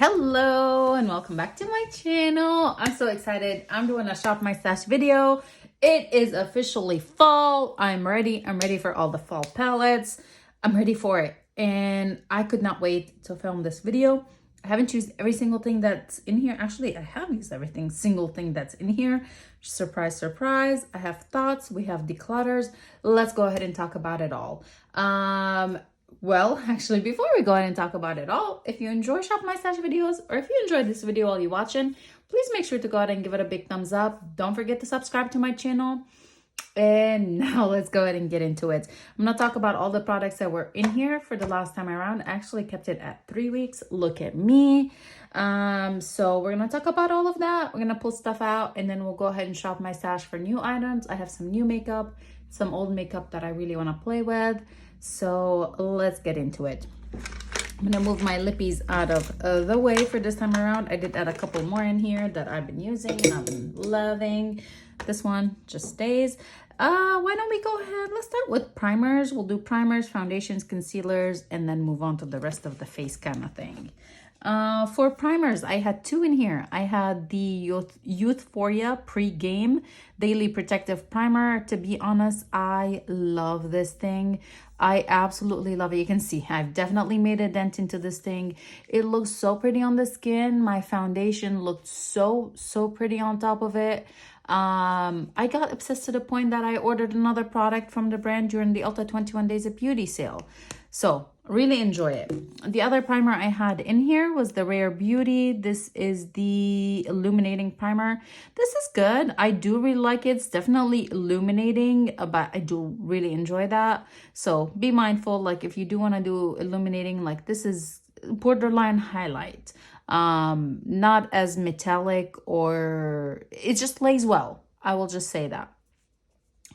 Hello and welcome back to my channel. I'm so excited. I'm doing a shop my stash video. It is officially fall. I'm ready for all the fall palettes. I'm ready for it and I could not wait to film this video. I haven't used every single thing that's in here. Actually, I have used single thing that's in here. Surprise, surprise. I have thoughts. We have declutters. Let's go ahead and talk about it all. Well, actually, before we go ahead and talk about it all, if you enjoy Shop My Stash videos, or if you enjoyed this video while you're watching, please make sure to go ahead and give it a big thumbs up. Don't forget to subscribe to my channel. And now let's go ahead and get into it. I'm going to talk about all the products that were in here for the last time around. I actually kept it at 3 weeks. Look at me. So we're going to talk about all of that. We're going to pull stuff out and then we'll go ahead and shop my stash for new items. I have some new makeup, some old makeup that I really want to play with. So let's get into it. I'm gonna move my lippies out of the way for this time around. I did add a couple more in here that I've been using and I've been loving. This one just stays. Why don't we go ahead? Let's start with primers. We'll do primers, foundations, concealers, and then move on to the rest of the face kind of thing. For primers, I had two in here. I had the Youthforia Pre-Game Daily Protective Primer. To be honest, I love this thing. I absolutely love it. You can see I've definitely made a dent into this thing. It looks so pretty on the skin. My foundation looked so pretty on top of it. I got obsessed to the point that I ordered another product from the brand during the Ulta 21 Days of Beauty sale. So really enjoy it. The other primer I had in here was the Rare Beauty. This is the illuminating primer. This is good. I do really like it. It's definitely illuminating, but I do really enjoy that. So be mindful, like if you do want to do illuminating, like this is borderline highlight. Not as metallic, or it just lays well. I will just say that.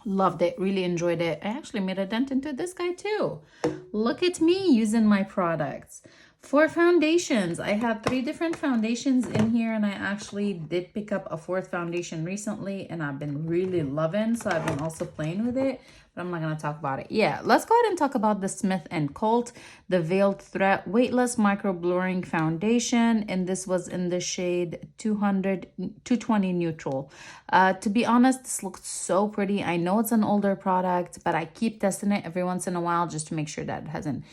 Loved it, really enjoyed it. I actually made a dent into this guy too. Look at me using my products. For foundations, I had 3 different foundations in here, and I actually did pick up a 4th foundation recently, and I've been really loving, so I've been also playing with it, but I'm not going to talk about it. Yeah, let's go ahead and talk about the Smith & Colt, the Veiled Threat Weightless Micro Blurring Foundation, and this was in the shade 220 Neutral. To be honest, this looked so pretty. I know it's an older product, but I keep testing it every once in a while just to make sure that it hasn't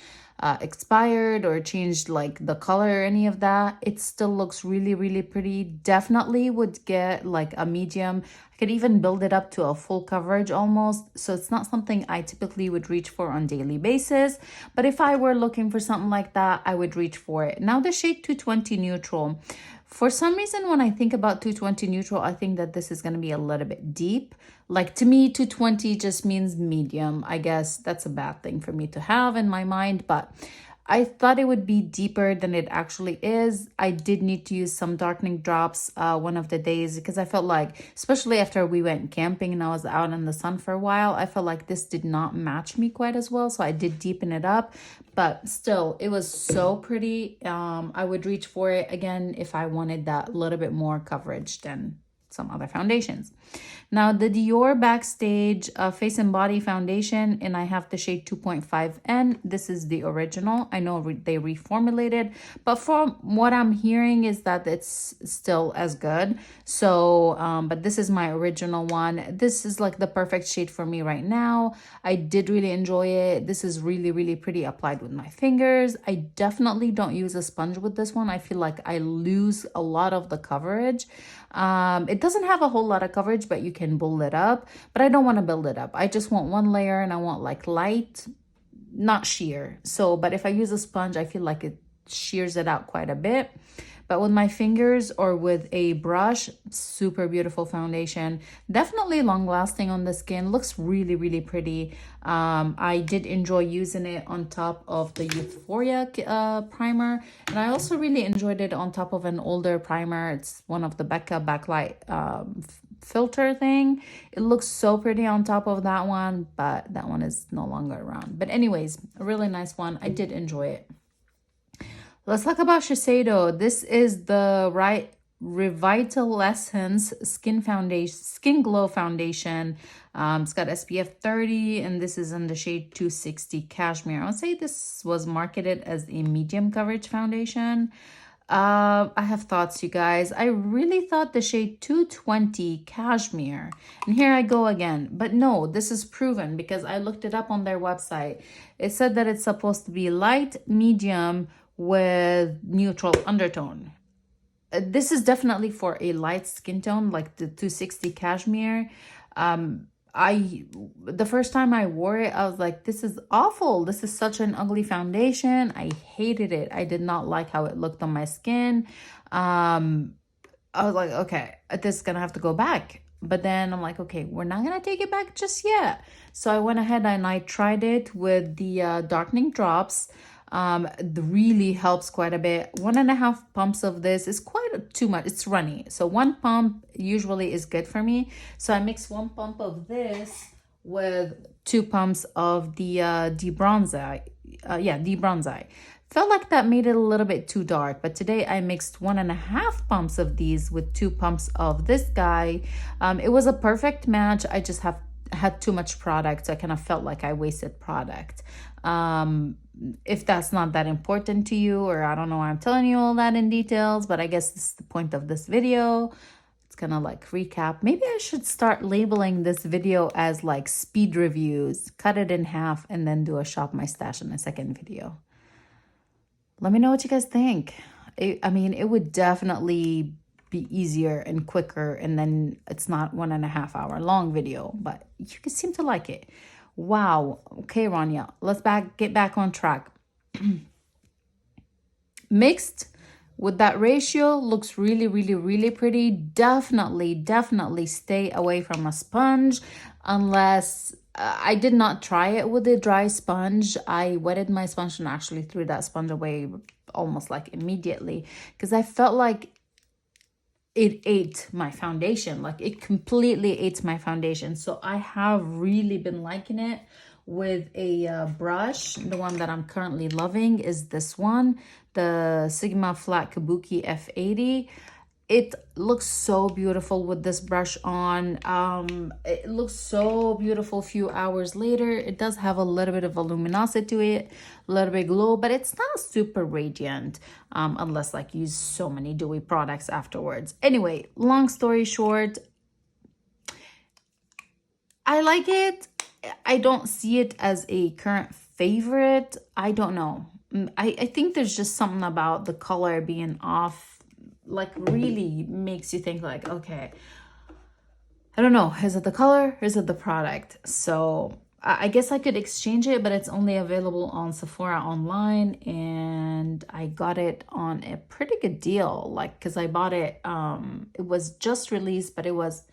expired or changed like the color or any of that. It still looks really pretty. Definitely would get like a medium. I could even build it up to a full coverage almost. So it's not something I typically would reach for on daily basis, but if I were looking for something like that, I would reach for it. Now the shade 220 Neutral. For some reason, when I think about 220 Neutral, I think that this is going to be a little bit deep. Like to me, 220 just means medium. I guess that's a bad thing for me to have in my mind, but I thought it would be deeper than it actually is. I did need to use some darkening drops one of the days because I felt like, especially after we went camping and I was out in the sun for a while, I felt like this did not match me quite as well. So I did deepen it up, but still, it was so pretty. I would reach for it again if I wanted that little bit more coverage than some other foundations. Now the Dior Backstage Face and Body Foundation, and I have the shade 2.5N. This is the original. I know they reformulated, but from what I'm hearing is that it's still as good. So, but this is my original one. This is like the perfect shade for me right now. I did really enjoy it. This is really pretty applied with my fingers. I definitely don't use a sponge with this one. I feel like I lose a lot of the coverage. It doesn't have a whole lot of coverage, but you can build it up, but I don't want to build it up. I just want one layer and I want like light, not sheer. So, but if I use a sponge, I feel like it shears it out quite a bit. But with my fingers or with a brush, super beautiful foundation. Definitely long lasting on the skin. Looks really pretty. I did enjoy using it on top of the Youthforia primer. And I also really enjoyed it on top of an older primer. It's one of the Becca Backlight filter thing. It looks so pretty on top of that one, but that one is no longer around. But anyways, a really nice one. I did enjoy it. Let's talk about Shiseido. This is the Revitaliscence Skin Glow Foundation. It's got SPF 30, and this is in the shade 260 Cashmere. I would say this was marketed as a medium coverage foundation. I have thoughts, you guys. I really thought the shade 220 Cashmere. And here I go again. But no, this is proven because I looked it up on their website. It said that it's supposed to be light, medium with neutral undertone. This is definitely for a light skin tone, like the 260 Cashmere. The first time I wore it, I was like, this is awful. This is such an ugly foundation. I hated it. I did not like how it looked on my skin. I was like, okay, this is gonna have to go back. But then I'm like, okay, we're not gonna take it back just yet. So I went ahead and I tried it with the darkening drops. Really helps quite a bit. 1.5 pumps of this is quite too much. It's runny, so 1 pump usually is good for me. So I mix 1 pump of this with 2 pumps of the debronze debronze. Felt like that made it a little bit too dark, but today I mixed 1.5 pumps of these with 2 pumps of this guy. It was a perfect match. I just had too much product, so I kind of felt like I wasted product. If that's not that important to you, or I don't know why I'm telling you all that in details, but I guess this is the point of this video. It's gonna like recap. Maybe I should start labeling this video as like speed reviews, cut it in half, and then do a shop my stash in a second video. Let me know what you guys think. I mean, it would definitely be easier and quicker, and then it's not 1.5 hour long video, but you can seem to like it. Wow. Okay, Rania, let's get back on track. Mixed with that ratio looks really, really, really pretty. Definitely stay away from a sponge unless I did not try it with a dry sponge. I wetted my sponge and actually threw that sponge away almost like immediately because I felt like it ate my foundation. Like it completely ate my foundation. So I have really been liking it with a brush. The one that I'm currently loving is this one, the Sigma Flat Kabuki F80. It looks so beautiful with this brush on. It looks so beautiful a few hours later. It does have a little bit of a luminosity to it, a little bit glow, but it's not super radiant unless like you use so many dewy products afterwards. Anyway, long story short, I like it. I don't see it as a current favorite. I don't know. I think there's just something about the color being off, like really makes you think like, okay, I don't know, is it the color or is it the product? So I guess I could exchange it, but it's only available on Sephora online, and I got it on a pretty good deal, like because I bought it, it was just released, but it was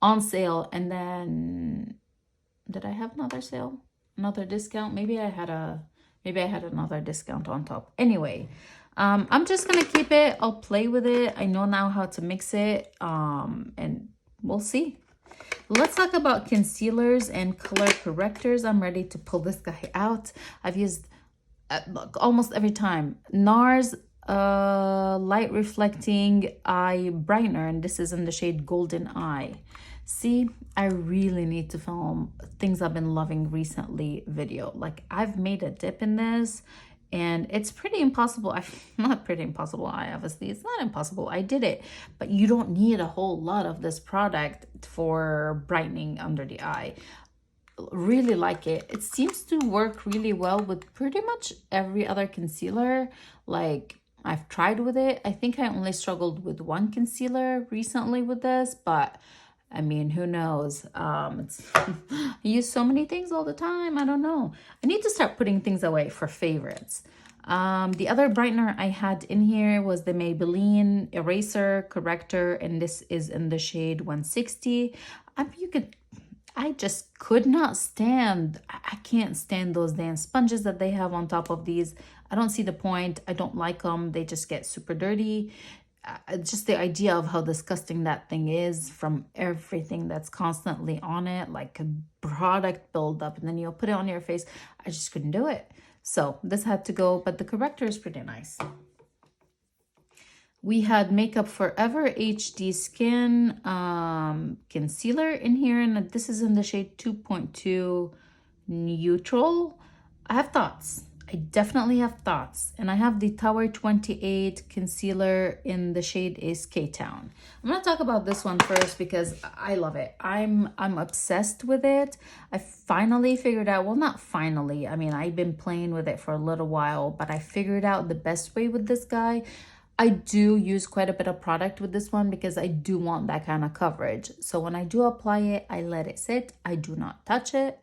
on sale. And then did I have another sale, another discount? Maybe I had another discount on top. Anyway, I'm just gonna keep it. I'll play with it. I know now how to mix it, and we'll see. Let's talk about concealers and color correctors. I'm ready to pull this guy out. I've used look, almost every time NARS light reflecting eye brightener, and this is in the shade Golden Eye. See, I really need to film things I've been loving recently video. Like I've made a dip in this, and it's pretty impossible. Not pretty impossible. Obviously, it's not impossible. I did it, but you don't need a whole lot of this product for brightening under the eye. Really like it. It seems to work really well with pretty much every other concealer. Like I've tried with it. I think I only struggled with one concealer recently with this, but I mean, who knows? I use so many things all the time. I don't know. I need to start putting things away for favorites. The other brightener I had in here was the Maybelline Eraser Corrector, and this is in the shade 160. I just could not stand, I can't stand those damn sponges that they have on top of these. I don't see the point. I don't like them. They just get super dirty. Just the idea of how disgusting that thing is from everything that's constantly on it, like a product buildup, and then you'll put it on your face. I just couldn't do it. So this had to go, but the corrector is pretty nice. We had Makeup Forever HD Skin concealer in here, and this is in the shade 2.2 Neutral. I have thoughts. I definitely have thoughts, and I have the Tower 28 concealer in the shade is K-Town. I'm gonna talk about this one first because I love it. I'm obsessed with it. I finally figured out, well, not finally, I mean, I've been playing with it for a little while, but I figured out the best way with this guy. I do use quite a bit of product with this one because I do want that kind of coverage. So when I do apply it, I let it sit. I do not touch it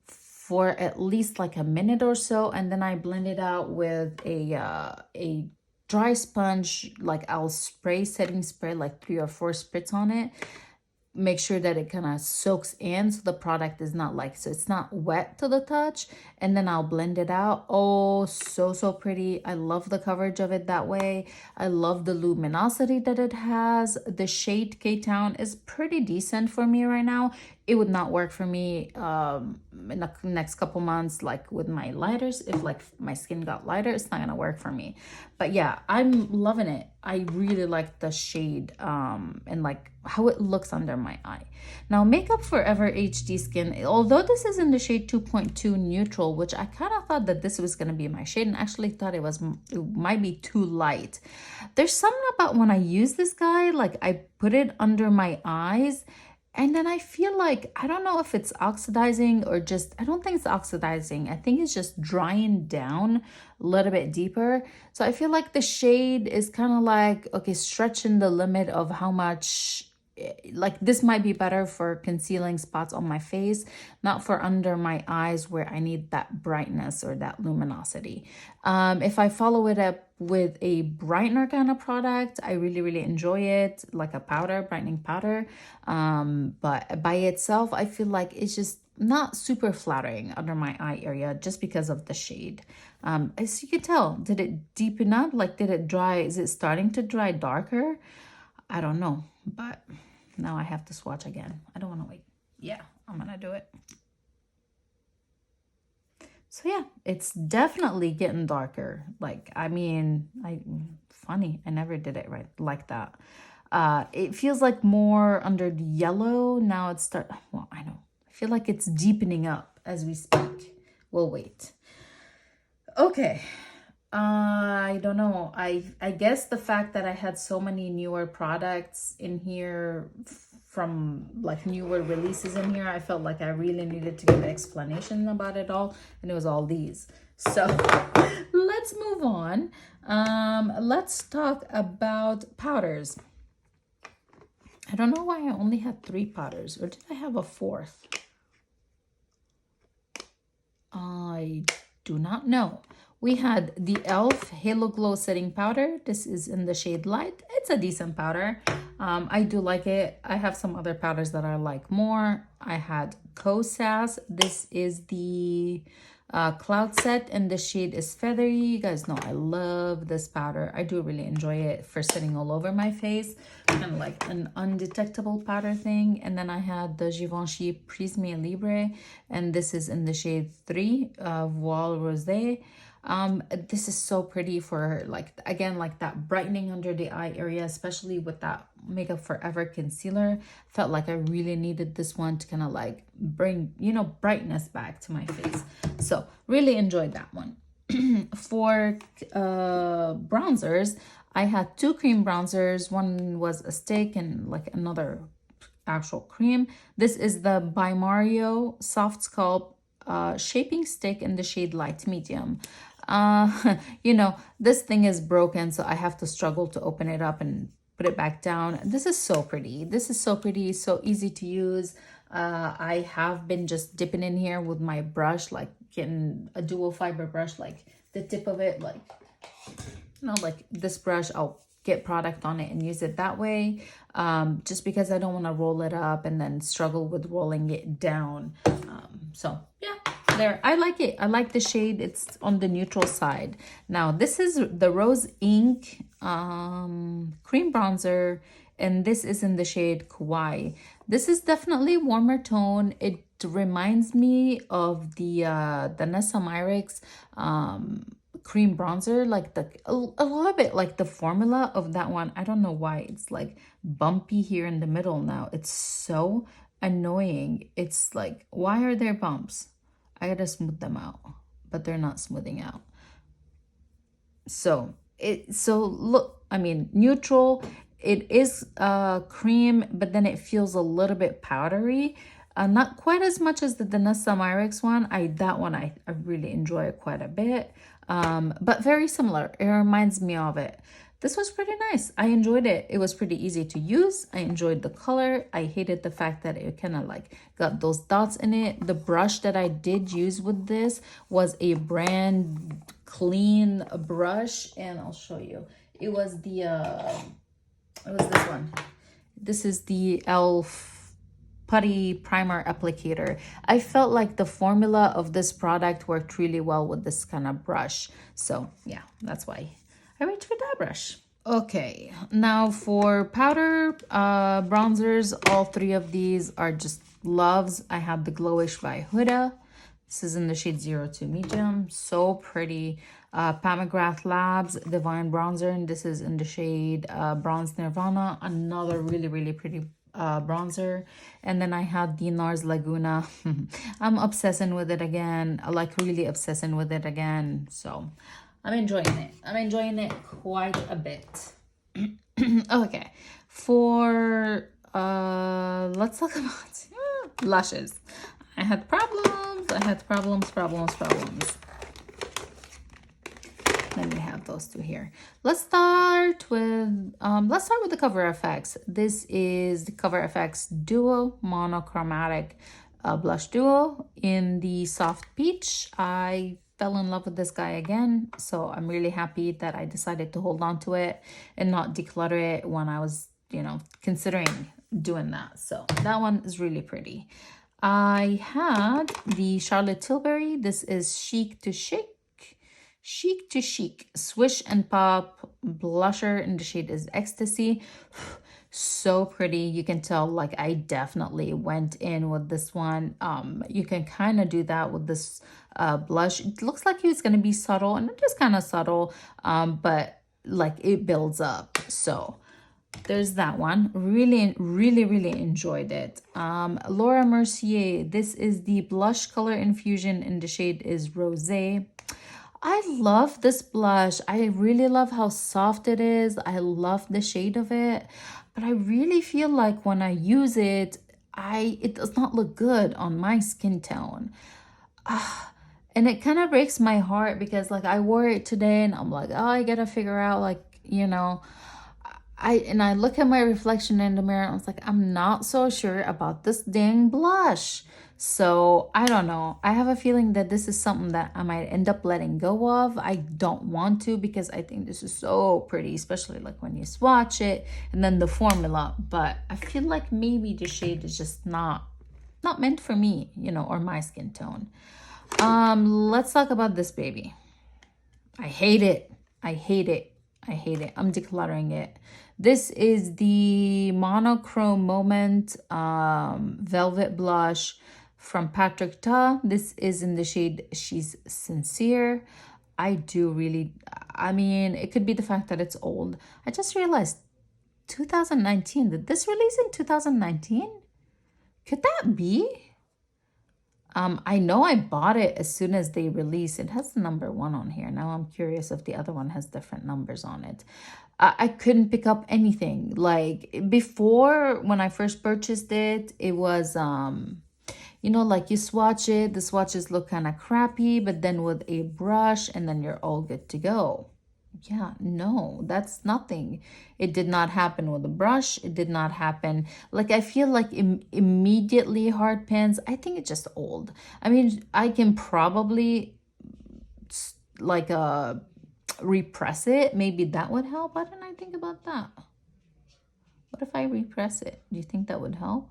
for at least like a minute or so, and then I blend it out with a dry sponge. Like I'll spray setting spray like 3 or 4 spritz on it, make sure that it kind of soaks in so the product is not like, so it's not wet to the touch, and then I'll blend it out. Oh, so pretty. I love the coverage of it that way. I love the luminosity that it has. The shade K-Town is pretty decent for me right now. It would not work for me in the next couple months, like with my lighters. If like my skin got lighter, it's not gonna work for me. But yeah, I'm loving it. I really like the shade and like how it looks under my eye. Now, Makeup Forever HD Skin, although this is in the shade 2.2 neutral, which I kind of thought that this was gonna be my shade, and actually thought it might be too light. There's something about when I use this guy, like I put it under my eyes, and then I feel like, I don't know if it's oxidizing or just, I don't think it's oxidizing. I think it's just drying down a little bit deeper. So I feel like the shade is kind of like, okay, stretching the limit of how much, like this might be better for concealing spots on my face, not for under my eyes where I need that brightness or that luminosity. If I follow it up with a brightener kind of product, I really enjoy it, like a powder, brightening powder. But by itself, I feel like it's just not super flattering under my eye area just because of the shade. As you can tell, did it deepen up? Like, did it dry? Is it starting to dry darker? I don't know, but now I have to swatch again. I don't want to wait. Yeah, I'm gonna do it. So yeah, it's definitely getting darker. Like, I mean, funny, I never did it right like that. It feels like more under the yellow. Now it's well, I know. I feel like it's deepening up as we speak. We'll wait. Okay. I don't know. I guess the fact that I had so many newer products in here from like newer releases in here, I felt like I really needed to give an explanation about it all, and it was all these. So let's move on. Let's talk about powders. I don't know why I only had 3 powders, or did I have a 4th? I do not know. We had the e.l.f. Halo Glow Setting Powder. This is in the shade Light. It's a decent powder. I do like it. I have some other powders that I like more. I had Sass. This is the Cloud Set, and the shade is Feathery. You guys know I love this powder. I do really enjoy it for sitting all over my face. Kind of like an undetectable powder thing. And then I had the Givenchy Prisme Libre, and this is in the shade 3, Voile Rosé. This is so pretty for like, again, like that brightening under the eye area, especially with that Makeup Forever concealer. Felt like I really needed this one to kind of like bring, you know, brightness back to my face. So really enjoyed that one. For bronzers, I had 2 cream bronzers. One was a stick and like another actual cream. This is the By Mario Soft Sculpt shaping stick in the shade Light Medium. You know, this thing is broken, so I have to struggle to open it up and put it back down. This is so pretty. This is so pretty, so easy to use. I have been just dipping in here with my brush, like getting a dual fiber brush, like the tip of it, like, you know, like this brush, I'll get product on it and use it that way, just because I don't want to roll it up and then struggle with rolling it down. So yeah, there, I like it. I like the shade. It's on the neutral side. Now this is the Rose Ink cream bronzer, and this is in the shade Kawaii. This is definitely warmer tone. It reminds me of the Nessa Myricks cream bronzer, like a little bit like the formula of that one. I don't know why it's like bumpy here in the middle now. It's so annoying. It's like, why are there bumps? I gotta smooth them out. but they're not smoothing out. So look, I mean, neutral. It is cream, but then it feels a little bit powdery. Not quite as much as the Danessa Myrix one. That one I really enjoy it quite a bit. But very similar. It reminds me of it. This was pretty nice. I enjoyed it. It was pretty easy to use. I enjoyed the color. I hated the fact that it kind of like got those dots in it. The brush that I did use with this was a brand clean brush, and I'll show you. It was the it was this one. This is the e.l.f. Putty Primer Applicator. I felt like the formula of this product worked really well with this kind of brush. So yeah, that's why I reached for that brush. Okay, now for powder bronzers, all three of these are just loves. I have the Glowish by Huda. This is in the shade 02 medium. So pretty. Pat McGrath Labs Divine Bronzer, and this is in the shade Bronze Nirvana. Another really, really pretty bronzer. And then I have the NARS Laguna. I'm obsessing with it again. Like really obsessing with it again. So I'm enjoying it. I'm enjoying it quite a bit. Okay, for let's talk about lashes. I had problems. Let me have those two here. Let's start with the Cover FX. This is the Cover FX Duo Monochromatic Blush Duo in the Soft Peach. I fell in love with this guy again, so I'm really happy that I decided to hold on to it and not declutter it when I was, you know, considering doing that. So that one is really pretty. I had the Charlotte Tilbury. This is Chic to Chic Swish and Pop blusher, and the shade is Ecstasy. So pretty. You can tell like I definitely went in with this one. You can kind of do that with this blush. It looks like it's going to be subtle, and it is kind of subtle, but like it builds up. So there's that one. Really, really, really enjoyed it. Laura Mercier. This is the blush color infusion, and the shade is Rosé. I love this blush. I really love how soft it is. I love the shade of it. But I really feel like when I use it, it does not look good on my skin tone. And it kind of breaks my heart because like I wore it today and I'm like, oh, I gotta figure out like, you know, I look at my reflection in the mirror and I was like, I'm not so sure about this dang blush. So I don't know. I have a feeling that this is something that I might end up letting go of. I don't want to because I think this is so pretty, especially like when you swatch it and then the formula. But I feel like maybe the shade is just not meant for me, you know, or my skin tone. Let's talk about this baby. I hate it. I'm decluttering it. This is the Monochrome Moment Velvet Blush from Patrick Ta. This is in the shade She's Sincere. I mean, it could be the fact that it's old. I just realized 2019. Did this release in 2019? Could that be? I know I bought it as soon as they released. It has the number 1 on here. Now I'm curious if the other one has different numbers on it. I couldn't pick up anything. Like before, when I first purchased it, it was, you know, like you swatch it, the swatches look kind of crappy, but then with a brush and then you're all good to go. Yeah, no, that's nothing. It did not happen with a brush. It did not happen. Like, I feel like immediately hard pans, I think it's just old. I mean, I can probably like repress it. Maybe that would help. Why didn't I think about that? What if I repress it? Do you think that would help?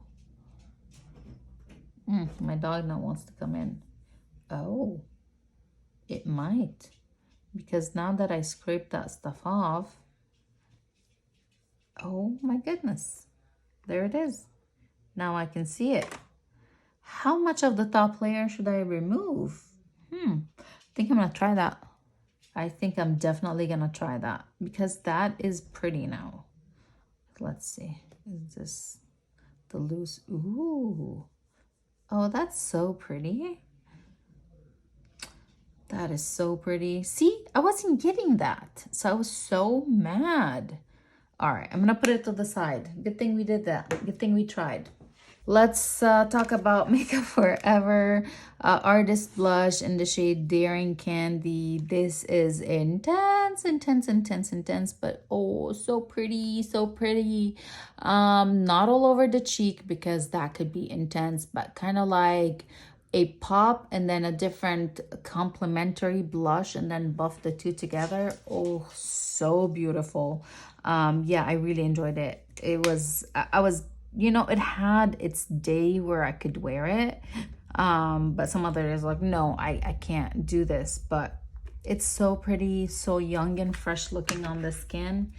My dog now wants to come in. Oh, it might. Because now that I scraped that stuff off, oh my goodness, there it is. Now I can see it. How much of the top layer should I remove? I think I'm gonna try that. I think I'm definitely gonna try that because that is pretty now. Let's see, is this the loose? Ooh, oh, that's so pretty. That is so pretty. See, I wasn't getting that. So I was so mad. All right, I'm gonna put it to the side. Good thing we did that. Good thing we tried. Let's talk about Makeup Forever Artist Blush in the shade Daring Candy. This is intense, intense, intense, intense, but oh, so pretty, so pretty. Not all over the cheek because that could be intense, but kind of like a pop and then a different complementary blush and then buff the two together. Oh, so beautiful. Yeah, I really enjoyed it. It was, I was, you know, it had its day where I could wear it. But some other days like, no, I can't do this. But it's so pretty, so young and fresh looking on the skin.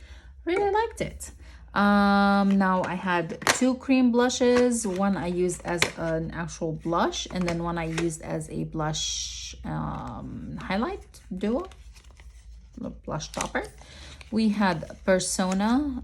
Really liked it. Now I had two cream blushes. One I used as an actual blush, and then one I used as a blush highlight duo, blush topper. We had Persona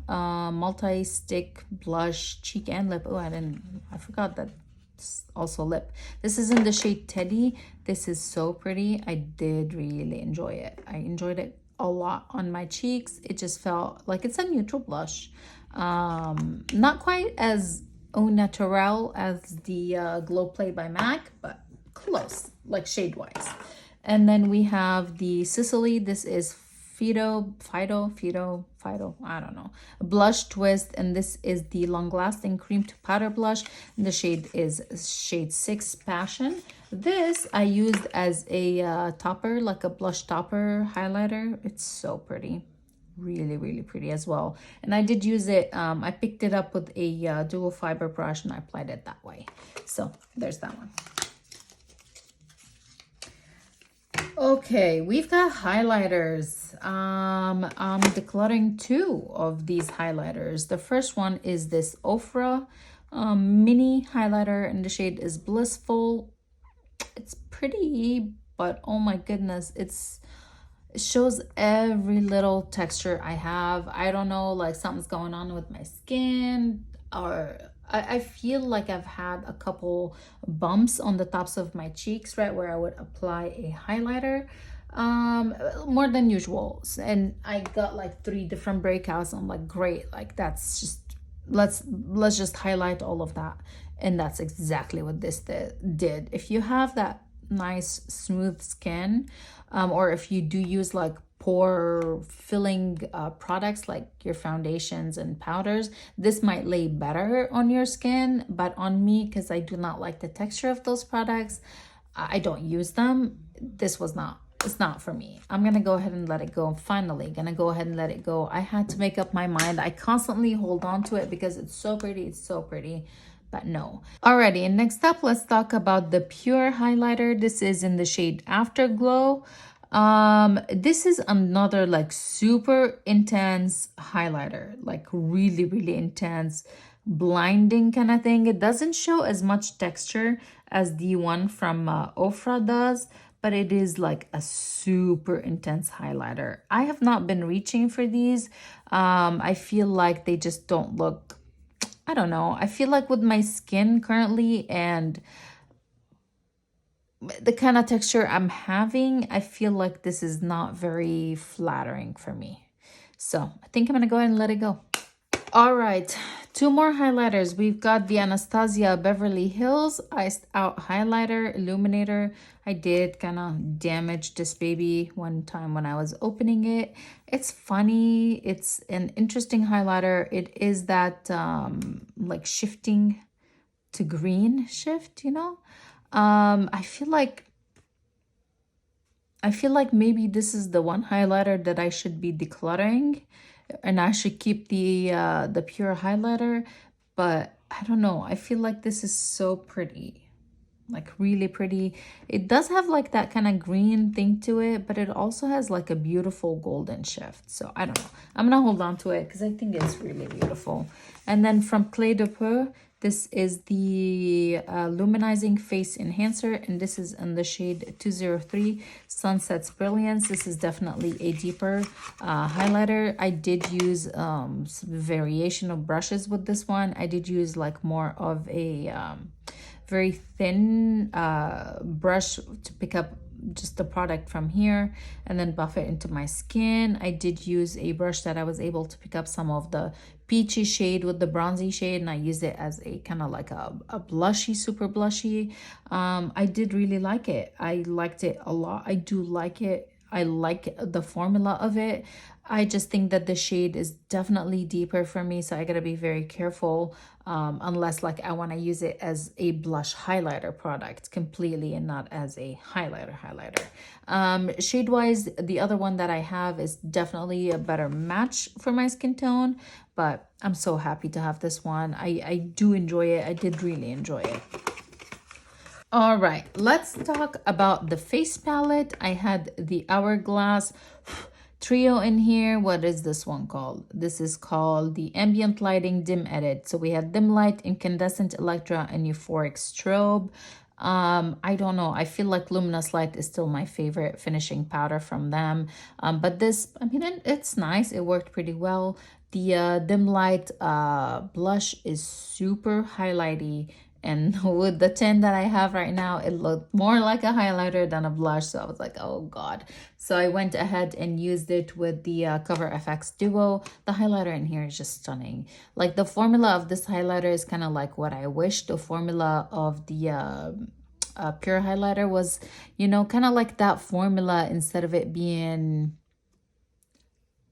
multi-stick blush cheek and lip. Oh, I forgot that it's also lip. This is in the shade Teddy. This is so pretty. I did really enjoy it. I enjoyed it a lot on my cheeks. It just felt like it's a neutral blush. Not quite as au naturel as the Glow Play by MAC, but close, like shade-wise. And then we have the Sisley. This is Fido, I don't know, blush twist, and this is the long-lasting cream to powder blush, and the shade is shade 6 Passion. This I used as a topper, like a blush topper highlighter. It's so pretty, really, really pretty as well. And I did use it, I picked it up with a dual fiber brush and I applied it that way. So there's that one. Okay, we've got highlighters. I'm decluttering two of these highlighters. The first one is this Ofra mini highlighter, and the shade is Blissful. It's pretty, but oh my goodness, it shows every little texture I have. I don't know, like something's going on with my skin, or I feel like I've had a couple bumps on the tops of my cheeks, right, where I would apply a highlighter more than usual. And I got like 3 different breakouts. I'm like, great, like that's just, let's just highlight all of that. And that's exactly what this did. If you have that nice smooth skin, or if you do use like pore filling products like your foundations and powders, this might lay better on your skin. But on me, because I do not like the texture of those products, I don't use them. This was not, it's not for me. I'm gonna go ahead and let it go. I'm finally gonna go ahead and let it go. I had to make up my mind. I constantly hold on to it because it's so pretty, it's so pretty, but no. Alrighty, and next up, let's talk about the Pure highlighter. This is in the shade Afterglow. This is another like super intense highlighter, like really, really intense, blinding kind of thing. It doesn't show as much texture as the one from Ofra does, but it is like a super intense highlighter. I have not been reaching for these. I feel like they just don't look, I don't know. I feel like with my skin currently and the kind of texture I'm having, I feel like this is not very flattering for me. So I think I'm gonna go ahead and let it go. All right, 2 more highlighters. We've got the Anastasia Beverly Hills Iced Out Highlighter Illuminator. I did kind of damage this baby one time when I was opening it. It's funny. It's an interesting highlighter. It is that like shifting to green shift, you know? I feel like maybe this is the one highlighter that I should be decluttering, and I should keep the Pure highlighter, but I don't know. I feel like this is so pretty, like really pretty. It does have like that kind of green thing to it, but it also has like a beautiful golden shift. So I don't know. I'm gonna hold on to it because I think it's really beautiful. And then from Clé de Peau, this is the Luminizing Face Enhancer, and this is in the shade 203 Sunset's Brilliance. This is definitely a deeper highlighter. I did use some variation of brushes with this one. I did use like more of a very thin brush to pick up just the product from here and then buff it into my skin. I did use a brush that I was able to pick up some of the peachy shade with the bronzy shade, and I used it as a kind of like a blushy, super blushy. I did really like it. I liked it a lot. I do like it. I like the formula of it. I just think that the shade is definitely deeper for me, so I gotta be very careful, unless like I want to use it as a blush highlighter product completely and not as a highlighter. Shade wise, the other one that I have is definitely a better match for my skin tone, but I'm so happy to have this one. I do enjoy it. I did really enjoy it. All right, let's talk about the face palette. I had the Hourglass Trio in here. What is this one called? This is called the Ambient Lighting Dim Edit. So we have Dim Light, Incandescent Electra, and Euphoric Strobe. I don't know. I feel like Luminous Light is still my favorite finishing powder from them. But this, I mean, it's nice. It worked pretty well. The Dim Light blush is super highlighty. And with the tint that I have right now, it looked more like a highlighter than a blush. So I was like, oh God. So I went ahead and used it with the Cover FX Duo. The highlighter in here is just stunning. Like the formula of this highlighter is kind of like what I wish the formula of the Pure highlighter was, you know, kind of like that formula instead of it being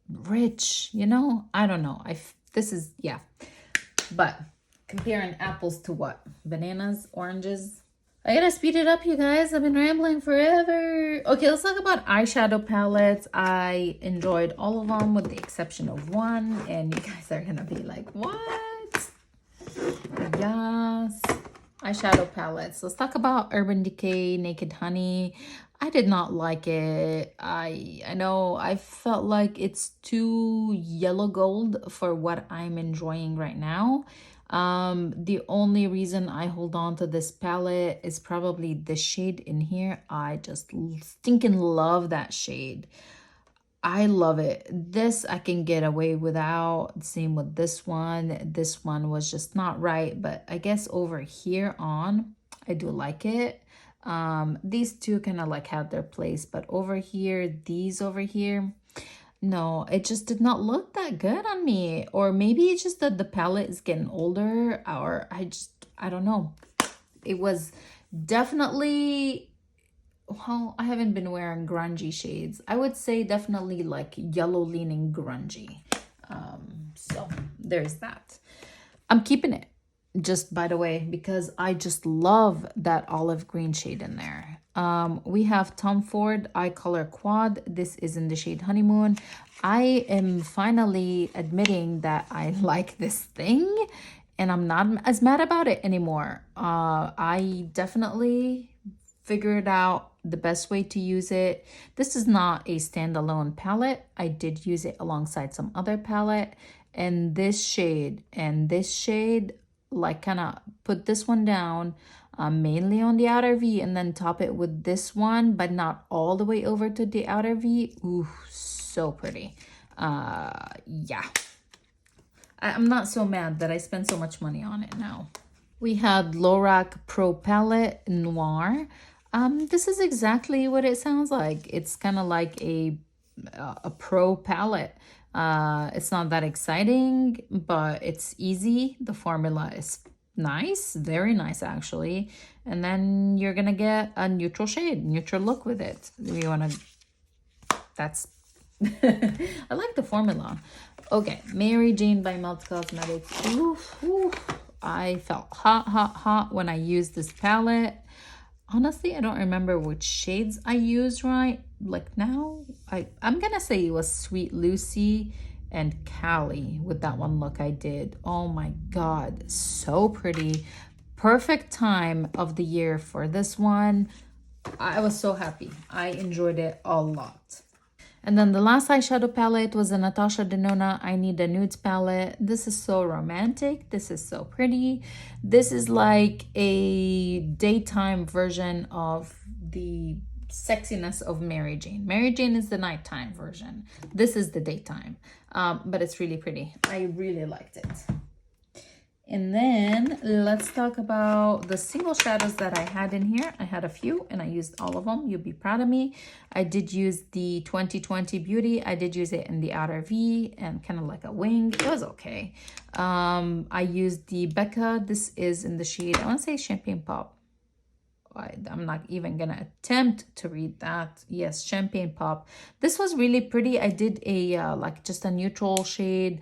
rich, you know? I don't know. This is, yeah. But comparing apples to what? Bananas, oranges? I gotta speed it up, you guys. I've been rambling forever. Okay, let's talk about eyeshadow palettes. I enjoyed all of them with the exception of one. And you guys are gonna be like, what? Yes. Eyeshadow palettes. Let's talk about Urban Decay Naked Honey. I did not like it. I know I felt like it's too yellow gold for what I'm enjoying right now. The only reason I hold on to this palette is probably the shade in here. I just stinking love that shade. I love it. This I can get away without. Same with this one. This one was just not right, but I guess over here on, I do like it. These two kind of like have their place, but over here, these over here, no, it just did not look that good on me. Or maybe it's just that the palette is getting older, or I don't know. It was definitely, well, I haven't been wearing grungy shades. I would say definitely like yellow leaning grungy. So there's that. I'm keeping it, just by the way, because I just love that olive green shade in there. We have Tom Ford Eye Color Quad. This is in the shade Honeymoon. I am finally admitting that I like this thing and I'm not as mad about it anymore. I definitely figured out the best way to use it. This is not a standalone palette. I did use it alongside some other palette, and this shade like kind of put this one down mainly on the outer V and then top it with this one, but not all the way over to the outer V. Ooh, so pretty. Yeah. I'm not so mad that I spent so much money on it now. We had Lorac Pro Palette Noir. This is exactly what it sounds like. It's kind of like a pro palette. It's not that exciting, but it's easy. The formula is nice, very nice actually. And then you're gonna get a neutral shade, neutral look with it. You wanna, that's, I like the formula. Okay, Mary Jane by Melt Cosmetics. Oof, oof. I felt hot when I used this palette. Honestly, I don't remember which shades I used right. Like now, I'm gonna say it was Sweet Lucy and Cali with that one look I did. Oh my God, so pretty. Perfect time of the year for this one. I was so happy. I enjoyed it a lot. And then the last eyeshadow palette was the Natasha Denona I Need a Nudes palette. This is so romantic. This is so pretty. This is like a daytime version of the sexiness of Mary Jane. Mary Jane is the nighttime version. This is the daytime. But it's really pretty. I really liked it. And then let's talk about the single shadows that I had in here. I had a few and I used all of them. You'll be proud of me. I did use the 2020 Beauty. I did use it in the outer V and kind of like a wing. It was okay. I used the Becca. This is in the shade, I want to say Champagne Pop. I'm not even gonna attempt to read that. Yes, Champagne Pop. This was really pretty. I did a like just a neutral shade,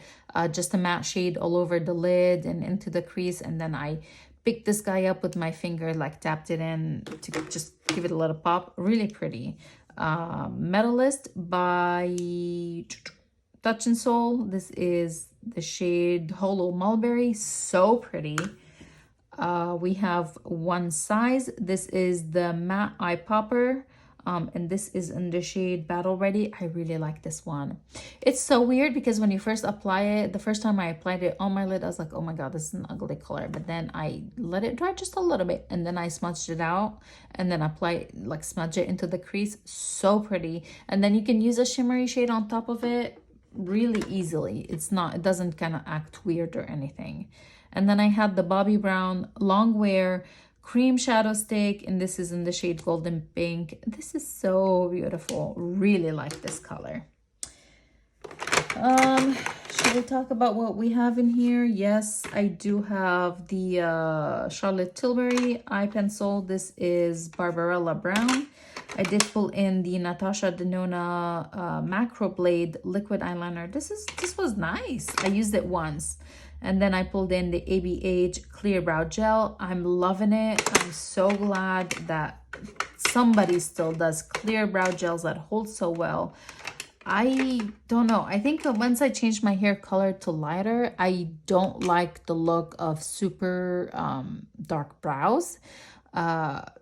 just a matte shade all over the lid and into the crease, and then I picked this guy up with my finger, like tapped it in to just give it a little pop. Really pretty. Metalist by Touch and Soul. This is the shade Hollow Mulberry. So pretty. We have one size. This is the matte eye popper, and this is in the shade Battle Ready. I really like this one. It's so weird because when you first apply it, the first time I applied it on my lid, I was like, oh my god, this is an ugly color. But then I let it dry just a little bit, and then I smudged it out, and then smudge it into the crease. So pretty. And then you can use a shimmery shade on top of it really easily. It doesn't kind of act weird or anything. And then I had the Bobbi Brown Longwear Cream Shadow Stick, and this is in the shade Golden Pink. This is so beautiful. Really like this color. Should we talk about what we have in here? Yes, I do have the Charlotte Tilbury eye pencil. This is Barbarella Brown. I did pull in the Natasha Denona Macro Blade liquid eyeliner. This was nice. I used it once. And then I pulled in the ABH Clear Brow Gel. I'm loving it. I'm so glad that somebody still does clear brow gels that hold so well. I don't know. I think once I changed my hair color to lighter, I don't like the look of super dark brows.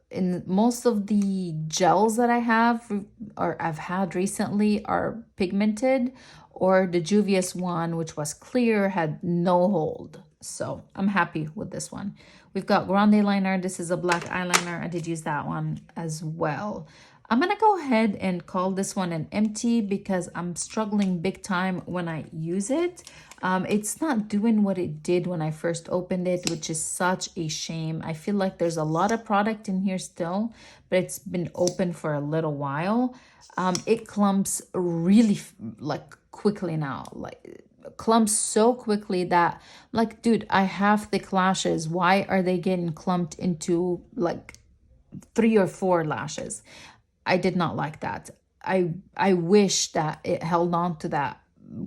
In most of the gels that I have or I've had recently are pigmented, or the Juvia's one, which was clear, had no hold. So I'm happy with this one. We've got Grande liner. This is a black eyeliner. I did use that one as well. I'm gonna go ahead and call this one an empty because I'm struggling big time when I use it. It's not doing what it did when I first opened it, which is such a shame. I feel like there's a lot of product in here still, but it's been open for a little while. It clumps really quickly now, clumps so quickly that like, dude, I have thick lashes. Why are they getting clumped into like 3 or 4 lashes? I did not like that. I wish that it held on to that.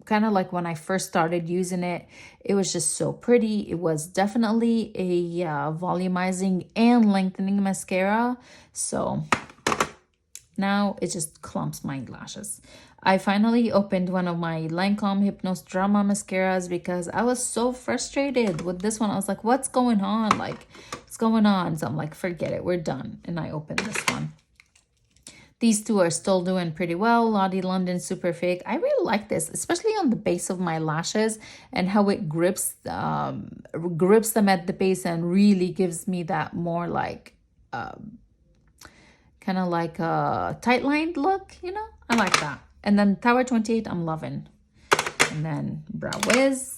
Kind of like when I first started using it, it was just so pretty. It was definitely a volumizing and lengthening mascara. So now it just clumps my lashes. I finally opened one of my Lancome Hypnose Drama mascaras because I was so frustrated with this one. I was like, what's going on? Like, what's going on? So I'm like, forget it. We're done. And I opened this one. These two are still doing pretty well. Lottie London Super Fake. I really like this, especially on the base of my lashes and how it grips them at the base and really gives me that more like, kind of like a tight-lined look, you know? I like that. And then Tower 28, I'm loving. And then Brow Wiz.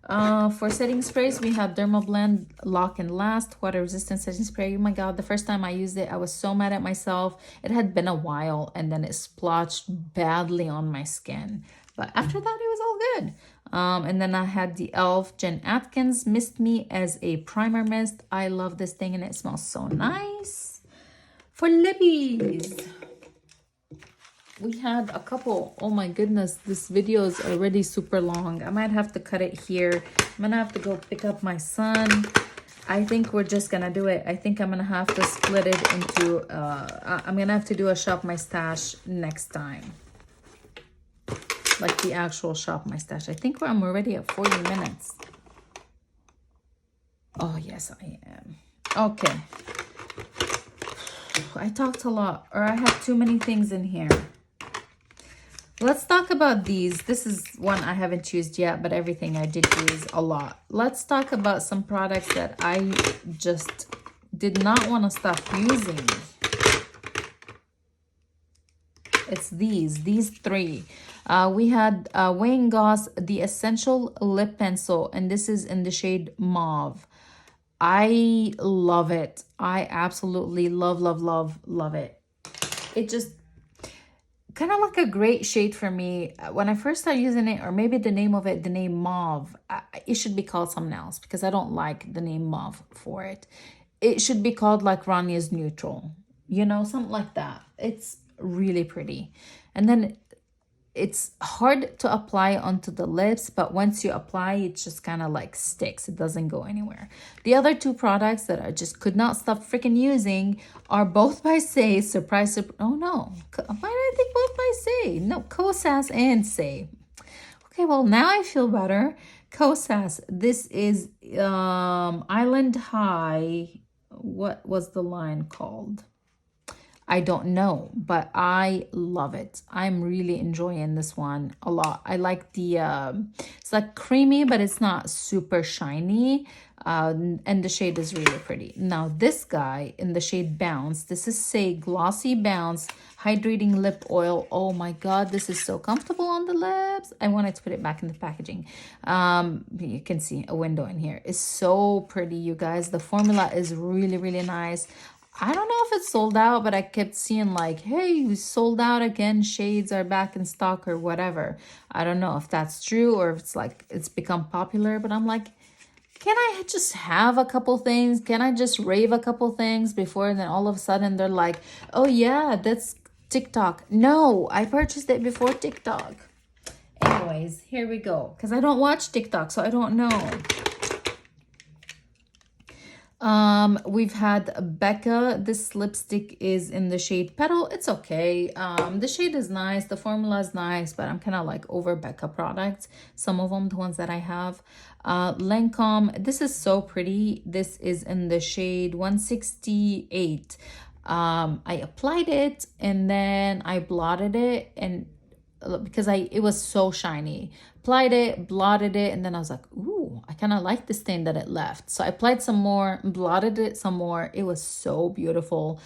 For setting sprays, we have Dermablend Lock and Last water resistant setting spray. Oh my god, the first time I used it, I was so mad at myself. It had been a while and then it splotched badly on my skin. But after that, it was all good. And then I had the e.l.f. Jen Atkins Mist Me as a primer mist. I love this thing and it smells so nice. For lippies, we had a couple. Oh my goodness, this video is already super long. I might have to cut it here. I'm gonna have to go pick up my son. I think we're just gonna do it. I think I'm gonna have to split it into I'm gonna have to do a Shop My Stash next time, like the actual Shop My Stash. I think I'm already at 40 minutes. Oh yes, I am. Okay, I talked a lot, or I have too many things in here. Let's talk about these. This is one I haven't used yet, but everything I did use a lot. Let's talk about some products that I just did not want to stop using. It's these three. We had Wayne Goss, the Essential Lip Pencil, and this is in the shade Mauve. I love it. I absolutely love it. It just kind of like a great shade for me. When I first started using it, or maybe the name of it, the name Mauve, it should be called something else because I don't like the name Mauve for it. It should be called like Rania's Neutral, you know, something like that. It's really pretty. And then it's hard to apply onto the lips, but once you apply, it just kind of like sticks. It doesn't go anywhere. The other two products that I just could not stop freaking using are both by Say. Surprise. Oh no. Why did I think both by Say? No, Kosas and Say. Okay, well, now I feel better. Kosas. This is Island High. What was the line called? I don't know, but I love it. I'm really enjoying this one a lot. I like the, it's like creamy, but it's not super shiny. And the shade is really pretty. Now this guy in the shade Bounce, this is Say Glossy Bounce Hydrating Lip Oil. Oh my God, this is so comfortable on the lips. I wanted to put it back in the packaging. You can see a window in here. It's so pretty, you guys. The formula is really nice. I don't know if it's sold out, but I kept seeing like, hey, we sold out again. Shades are back in stock or whatever. I don't know if that's true or if it's like it's become popular, but I'm like, can I just have a couple things? Can I just rave a couple things before and then all of a sudden they're like, oh yeah, that's TikTok. No, I purchased it before TikTok. Anyways, here we go. Because I don't watch TikTok, so I don't know. We've had Becca. This lipstick is in the shade Petal. It's okay. The shade is nice. The formula is nice, but I'm kind of like over Becca products. Some of them, the ones that I have. Lancome. This is so pretty. This is in the shade 168. I applied it and then I blotted it and because it was so shiny. Applied it, blotted it, and then I was like, ooh, I kind of like this stain that it left. So I applied some more, blotted it some more. It was so beautiful.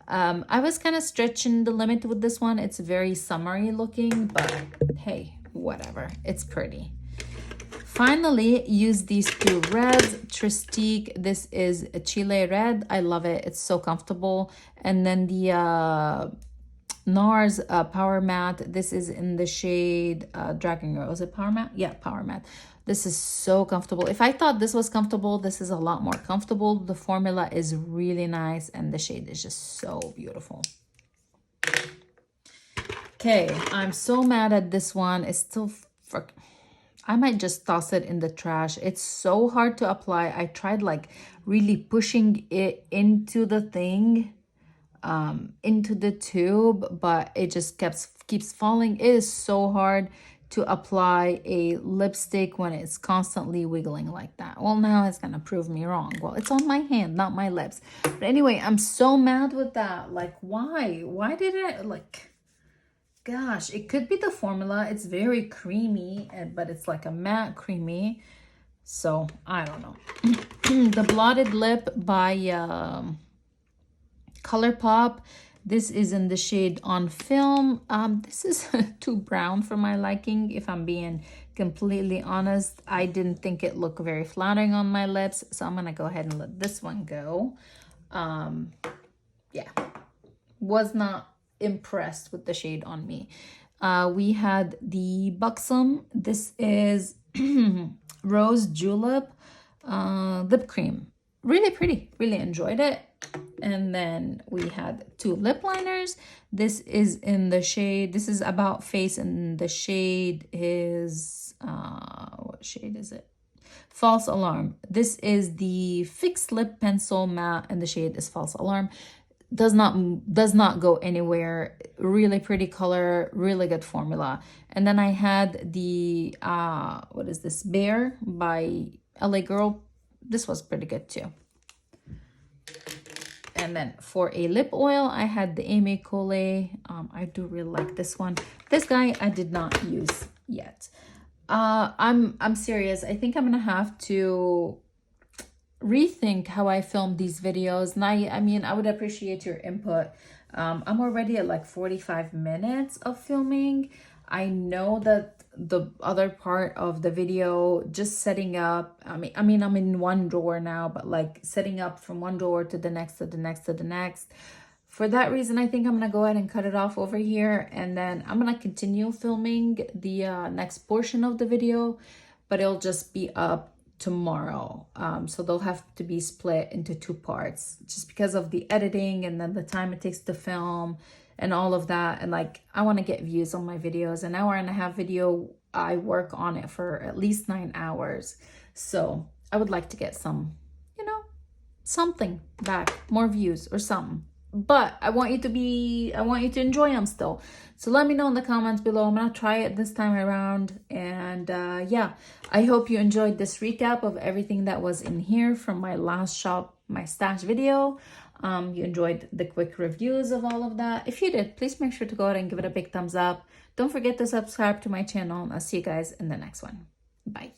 I was kind of stretching the limit with this one. It's very summery looking, but hey, whatever. It's pretty. Finally, use these two reds. Tristique. This is a Chile red. I love it. It's so comfortable. And then the NARS Power Matte. This is in the shade Dragon Girl. Is it Power Matte? Yeah, Power Matte. This is so comfortable. If I thought this was comfortable, this is a lot more comfortable. The formula is really nice and the shade is just so beautiful. Okay, I'm so mad at this one. It's still I might just toss it in the trash. It's so hard to apply. I tried like really pushing it into the thing, into the tube, but it just keeps falling. It is so hard to apply a lipstick when it's constantly wiggling like that. Well, now it's gonna prove me wrong. Well, it's on my hand, not my lips. But anyway, I'm so mad with that. Like, why did it, like, gosh, it could be the formula. It's very creamy, but it's like a matte creamy. So I don't know. The Blotted Lip by ColourPop. This is in the shade On Film. This is too brown for my liking, if I'm being completely honest. I didn't think it looked very flattering on my lips, so I'm gonna go ahead and let this one go. Yeah, was not impressed with the shade on me. We had the Buxom. This is Rose Julep lip cream. Really pretty, really enjoyed it. And then we had two lip liners. This is in the shade, this is About Face, and the shade is what shade is it? False Alarm. This is the Fixed Lip Pencil Matte, and the shade is False Alarm. Does not go anywhere. Really pretty color, really good formula. And then I had the what is this, Bear by LA Girl. This was pretty good too. And then for a lip oil, I had the Amy Cole. I do really like this one. This guy I did not use yet. I'm serious. I think I'm gonna have to rethink how I film these videos. And I mean, I would appreciate your input. I'm already at like 45 minutes of filming. I know that the other part of the video, just setting up, I mean I'm in one drawer now, but like setting up from one drawer to the next, to the next, to the next. For that reason, I think I'm gonna go ahead and cut it off over here, and then I'm gonna continue filming the next portion of the video, but it'll just be up tomorrow. So they'll have to be split into two parts just because of the editing and then the time it takes to film and all of that. And like, I want to get views on my videos. An hour and a half video, I work on it for at least 9 hours. So I would like to get some, you know, something back, more views or something. But I want you to enjoy them still. So let me know in the comments below. I'm gonna try it this time around. And yeah, I hope you enjoyed this recap of everything that was in here from my last Shop My Stash video. You enjoyed the quick reviews of all of that. If you did, please make sure to go ahead and give it a big thumbs up. Don't forget to subscribe to my channel, and I'll see you guys in the next one. Bye.